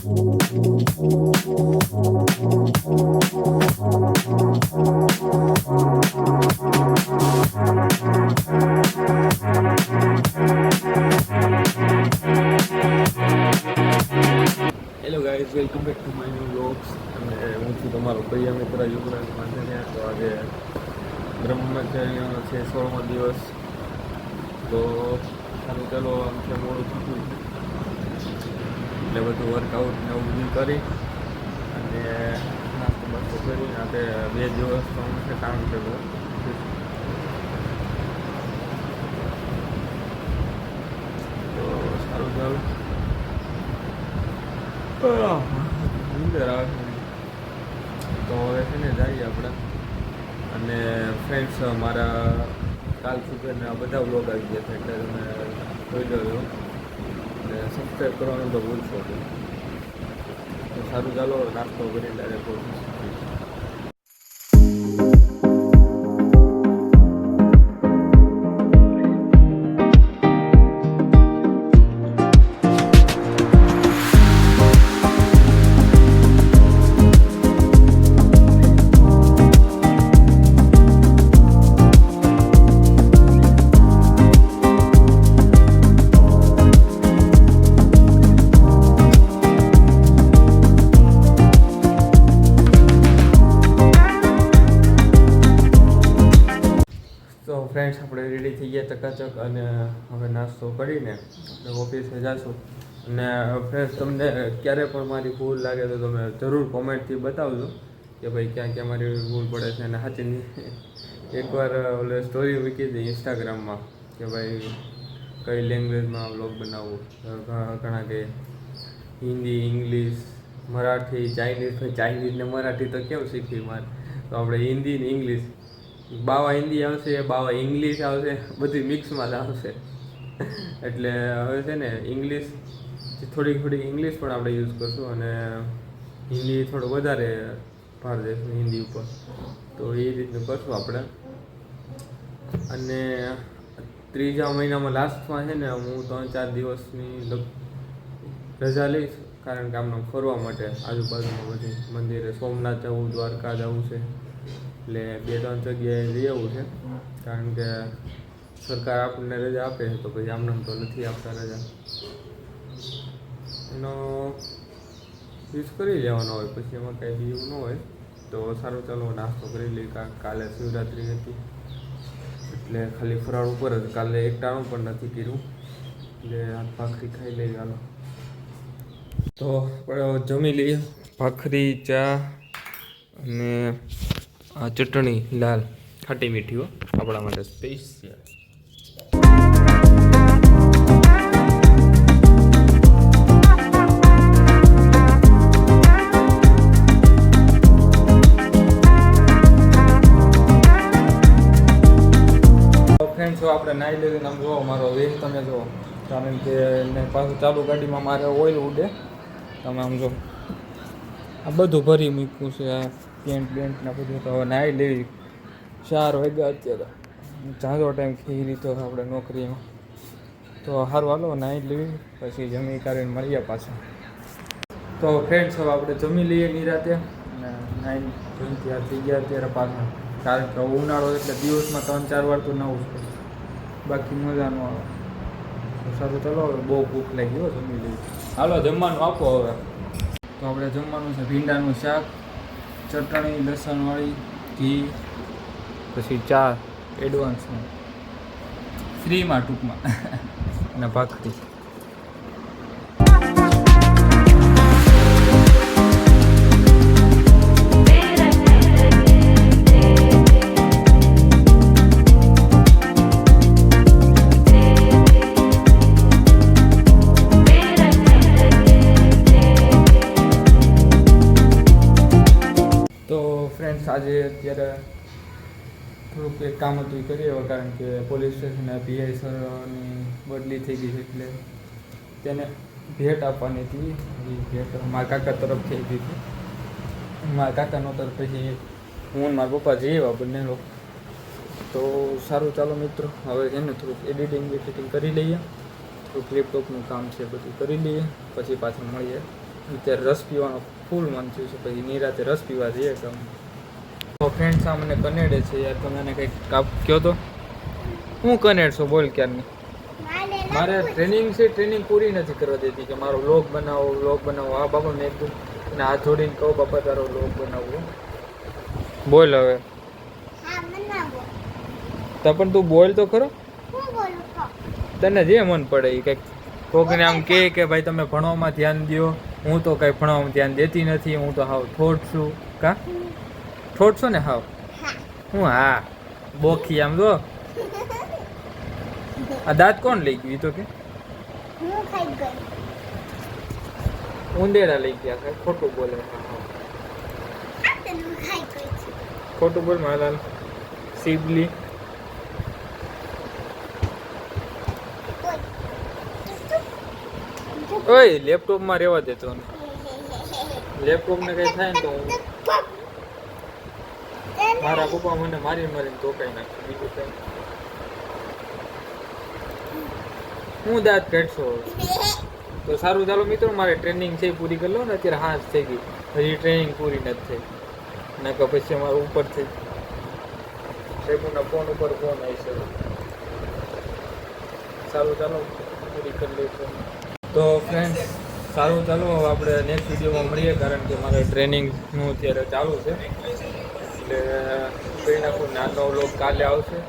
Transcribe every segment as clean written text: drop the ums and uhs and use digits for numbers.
Guys, welcome back to my new vlogs. અને હું છું તમારો પ્રિય મિત્ર યુવરાજ માંડલિયા. તો આજે બ્રહ્મચર્યનો છે 16મો દિવસ. તો સારું, ચાલો આમ છે મોડું થતું એટલે બધું વર્કઆઉટ ને એવું બધું કરી અને નાસ્તો બાસ્તો કરી. આપણે 2 દિવસ તો હું છે કામ કર્યું. તો સારું, ચાલો નીંદર આવે છે. તો હવે છે ને જઈએ આપણે. અને ફ્રેન્ડ્સ, મારા કાલ સુધીના બધા વ્લોગ આવી ગયા છે એટલે તમે જોઈ લેજો અને સબસ્ક્રાઈબ કરવાનું તો ભૂલશો નહીં. તો સારું, ચાલો નાસ્તો કરીને ડાયરેક્ટ પહોંચીશું. તો ફ્રેન્ડ્સ, આપણે રેડી થઈ ગયા ચકાચક અને હવે નાસ્તો કરીને આપણે ઓફિસે જઈશું. અને ફ્રેન્ડ્સ, તમને ક્યારે પણ મારી ભૂલ લાગે તો તમે જરૂર કોમેન્ટથી બતાવજો કે ભાઈ ક્યાં ક્યાં મારી ભૂલ પડે છે. અને સાચી એકવાર ઓલે સ્ટોરી મૂકી હતી ઇન્સ્ટાગ્રામમાં કે ભાઈ કઈ લેંગ્વેજમાં વ્લોગ બનાવવું. ઘણા કે હિન્દી, ઇંગ્લિશ, મરાઠી, ચાઇનીઝ ને મરાઠી તો કેવું શીખવી મારે. તો આપણે હિન્દી ને ઇંગ્લિશ, બાવા હિન્દી આવશે, બાવા ઇંગ્લિશ આવશે, બધી મિક્સમાં જ આવશે. એટલે હવે છે ને ઇંગ્લિશ થોડી ઇંગ્લિશ પણ આપણે યુઝ કરશું અને હિન્દી થોડું વધારે ભાર દઈશું હિન્દી ઉપર. તો એ રીતનું કરશું આપણે. અને 3જા મહિનામાં લાસ્ટમાં છે ને હું 3-4 દિવસની રજા લઈશ, કારણ કે આમને ફરવા માટે આજુબાજુમાં બધી મંદિરે, સોમનાથ જવું, દ્વારકા જવું છે. એટલે 2-3 જગ્યાએ જઈ આવવું છે, કારણ કે સરકાર આપણને રજા આપે તો પછી આમને તો નથી આપતા રજા. એનો યુઝ કરી લેવાનો હોય, પછી એમાં કાંઈ એવું ન હોય. તો સારું, ચાલો નાસ્તો કરી લઈએ. કાલે શિવરાત્રિ હતી એટલે ખાલી ફરાળ ઉપર જ, કાલે એક ટાણું પણ નથી કર્યું એટલે ભાખરી ખાઈ લઈએ. ચાલો તો જમી લઈએ. ભાખરી, ચા અને આ ચટણી લાલ ખાટી મીઠી હો, આપણા માટે સ્પેશિયલ. ફ્રેન્ડ્સ, આપણે નાહી લઈને આમ જુઓ મારો વેગ તમે જુઓ, કારણ કે એને પાછું ચાલુ ગાડીમાં મારે ઓઇલ ઉડે. તમે આમ જો આ બધું ભરી મૂક્યું છે, આ પેન્ટ ને બધું. તો હવે નાહી લેવી. 4 વાગ્યા અત્યારે, ઝાઝો ટાઈમ થઈ રહ્યો આપણે નોકરીમાં. તો સારું, હાલો નાહી લેવી, પછી જમી કરીને મળીએ પાછા. તો ફ્રેન્ડ્સ, હવે આપણે જમી લઈએ નિરાતે અને નાહી તૈયાર થઈ ગયા અત્યારે પાછા. કારણ કે ઉનાળો એટલે દિવસમાં 3-4 વાર તો નવું છે, બાકી મજા ન આવે. સારું, ચાલો હવે બહુ ભૂખ લાગી ગયો, જમી લઈએ. હાલો જમવાનું આપો હવે. તો આપણે જમવાનું છે ભીંડાનું શાક, ચટણી લસણવાળી, ઘી, પછી ચા એડવાન્સમાં ફ્રીમાં ટૂંકમાં અને ભાખરી. ફ્રેન્ડ્સ, આજે અત્યારે થોડુંક એક કામ હતું એ કરી આવ્યા, કારણ કે પોલીસ સ્ટેશને પીઆઈ સરની બદલી થઈ ગઈ છે એટલે તેને ભેટ આપવાની હતી. એ ભેટ મારા કાકા તરફથી આવી હતી. મારા કાકાનો તરફ પછી હું મારા પપ્પા જઈ આવ્યા બંને લોકો. તો સારું, ચાલો મિત્રો, હવે એને થોડુંક એડિટિંગ કરી લઈએ. થોડુંક લેપટોપનું કામ છે બધું કરી લઈએ, પછી પાછું મળીએ અત્યારે રસ પીવાનો ફૂલ મન થયું છે, પછી નિરાતે રસ પીવા જઈએ કે તો ફ્રેન્ડ્સ આ મને કનેડે છે યાર, તમે એને કંઈક કાપ કહો તો. હું કનેડ છો બોલ ક્યારની. મારે ટ્રેનિંગ છે, ટ્રેનિંગ પૂરી નથી કરવા દેતી કે મારો વ્લોગ બનાવો. હા બાપા મેં એકદમ એને હાથ જોડીને કહું બાપા તારો વ્લોગ બનાવવો. બોલ હવે. તો પણ તું બોલ તો ખરો. તને જે મન પડે એ કંઈક કોકને આમ કે ભાઈ તમે ભણવામાં ધ્યાન દો. હું તો કંઈ ભણવામાં ધ્યાન દેતી નથી, હું તો હાવ ઠોઠ છું. કા ઠોઠ છો ને હાવ. હું હા બોખી આમ જો. આ દાંત કોણ લઈ ગયું તો કે ઉંદેડા લઈ ગયા. ખોટું બોલે. ખોટું બોલ મારા સીબલી. ઓય લેપટોપમાં રહેવા દેતો ને. લેપટોપને કંઈ થાય ને તો મારા પપ્પા મને મારીને તોકાઈ નાખે. બીજું કંઈ હું દાંત કાઢશો. તો સારું ચાલો મિત્રો, મારે ટ્રેનિંગ છે પૂરી કરી લો ને. અત્યારે હાથ થઈ ગઈ, હજી ટ્રેનિંગ પૂરી નથી થઈ. ના કે પછી અમારે ઉપરથી શેબુના ફોન ઉપર ફોન આવી છે. સારું ચાલો પૂરી કરી લઈશું. તો ફ્રેન્ડ્સ સારું ચાલો આપણે નેક્સ્ટ વિડીયોમાં મળીએ, કારણ કે મારે ટ્રેનિંગનું અત્યારે ચાલુ છે. એટલે કહી નાખું નાનો વ્લોગ કાલે આવશે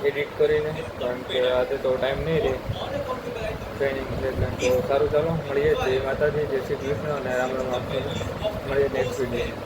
એડિટ કરીને, કારણ કે આજે તો ટાઈમ નહીં રહે ટ્રેનિંગ એટલે. તો સારું ચાલો મળીએ. જય માતાજી, જય શ્રી કૃષ્ણ અને રામ રામ. આપને મળીએ નેક્સ્ટ વિડીયો.